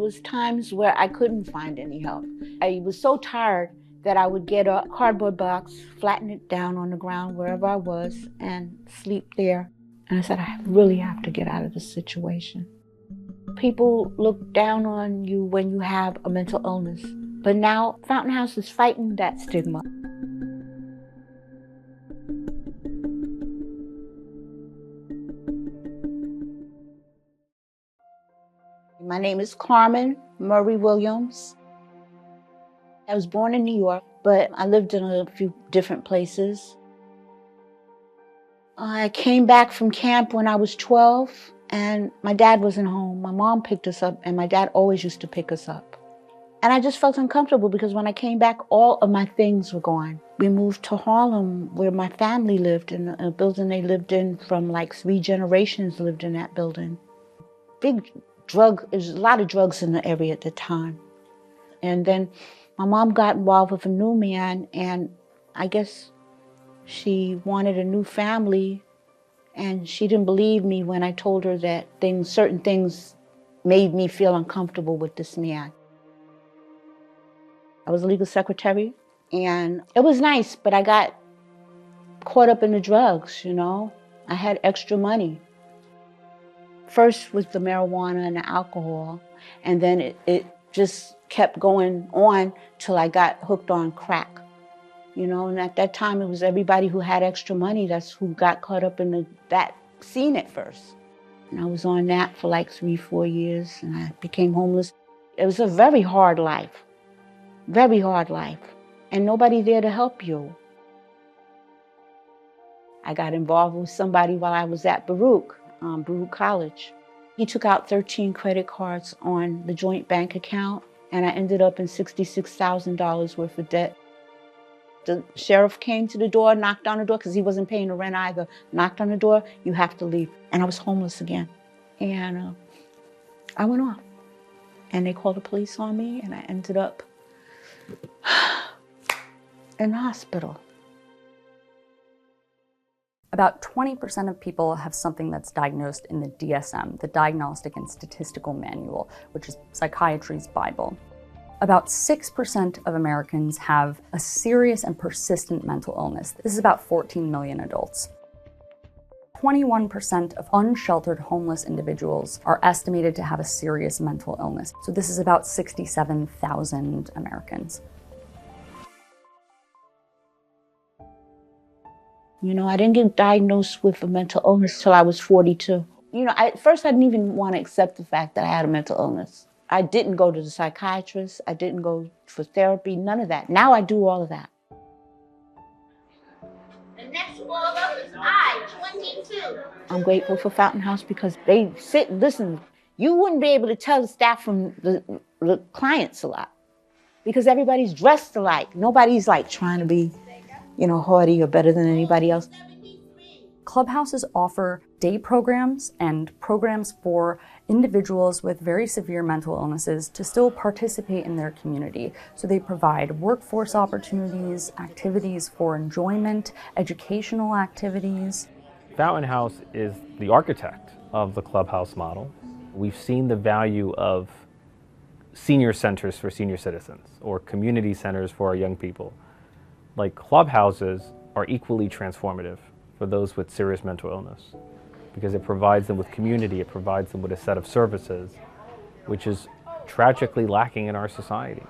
was times where I couldn't find any help. I was so tired that I would get a cardboard box, flatten it down on the ground wherever I was, and sleep there. And I said, I really have to get out of this situation. People look down on you when you have a mental illness. But now Fountain House is fighting that stigma. My name is Carmen Murray Williams. I was born in New York, but I lived in a few different places. I came back from camp when I was 12, and my dad wasn't home. My mom picked us up, and my dad always used to pick us up. And I just felt uncomfortable because when I came back, all of my things were gone. We moved to Harlem, where my family lived, in a building they lived in from like 3 generations lived in that building. There's a lot of drugs in the area at the time. And then my mom got involved with a new man, and I guess she wanted a new family, and she didn't believe me when I told her that certain things made me feel uncomfortable with this man. I was a legal secretary, and it was nice, but I got caught up in the drugs, you know? I had extra money. First was the marijuana and the alcohol, and then it just kept going on till I got hooked on crack. You know, and at that time, it was everybody who had extra money that's who got caught up in that scene at first. And I was on that for like 3-4 years, and I became homeless. It was a very hard life, and nobody there to help you. I got involved with somebody while I was at Baruch College. He took out 13 credit cards on the joint bank account, and I ended up in $66,000 worth of debt. The sheriff came to the door, knocked on the door, because he wasn't paying the rent either. Knocked on the door, you have to leave. And I was homeless again. And I went off. And they called the police on me, and I ended up in the hospital. About 20% of people have something that's diagnosed in the DSM, the Diagnostic and Statistical Manual, which is psychiatry's Bible. About 6% of Americans have a serious and persistent mental illness. This is about 14 million adults. 21% of unsheltered homeless individuals are estimated to have a serious mental illness. So this is about 67,000 Americans. You know, I didn't get diagnosed with a mental illness till I was 42. You know, at first I didn't even want to accept the fact that I had a mental illness. I didn't go to the psychiatrist. I didn't go for therapy, none of that. Now I do all of that. The next one up is I, 22. I'm grateful for Fountain House because they sit and listen. You wouldn't be able to tell the staff from the clients a lot because everybody's dressed alike. Nobody's like trying to be, you know, haughty or better than anybody else. Clubhouses offer day programs and programs for individuals with very severe mental illnesses to still participate in their community. So they provide workforce opportunities, activities for enjoyment, educational activities. Fountain House is the architect of the clubhouse model. We've seen the value of senior centers for senior citizens or community centers for our young people. Like clubhouses are equally transformative for those with serious mental illness because it provides them with community, it provides them with a set of services, which is tragically lacking in our society.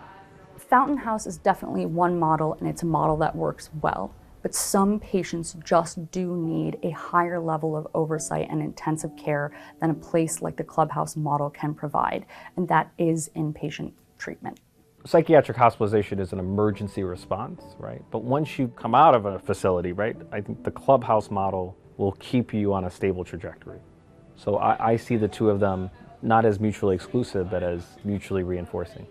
Fountain House is definitely one model, and it's a model that works well, but some patients just do need a higher level of oversight and intensive care than a place like the clubhouse model can provide, and that is inpatient treatment. Psychiatric hospitalization is an emergency response, right? But once you come out of a facility, right, I think the clubhouse model will keep you on a stable trajectory. So I see the two of them not as mutually exclusive, but as mutually reinforcing.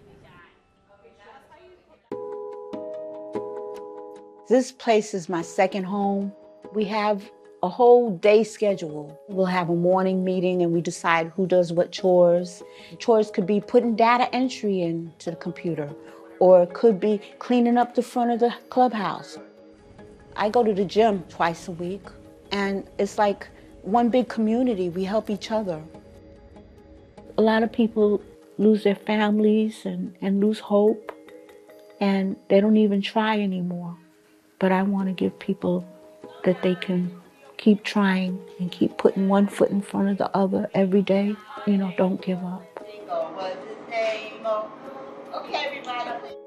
This place is my second home. We have a whole day schedule. We'll have a morning meeting and we decide who does what chores. Chores could be putting data entry into the computer, or it could be cleaning up the front of the clubhouse. I go to the gym twice a week, and it's like one big community. We help each other. A lot of people lose their families and lose hope, and they don't even try anymore. But I want to give people that they can keep trying and keep putting one foot in front of the other every day. Don't give up. What's his name? Okay, everybody.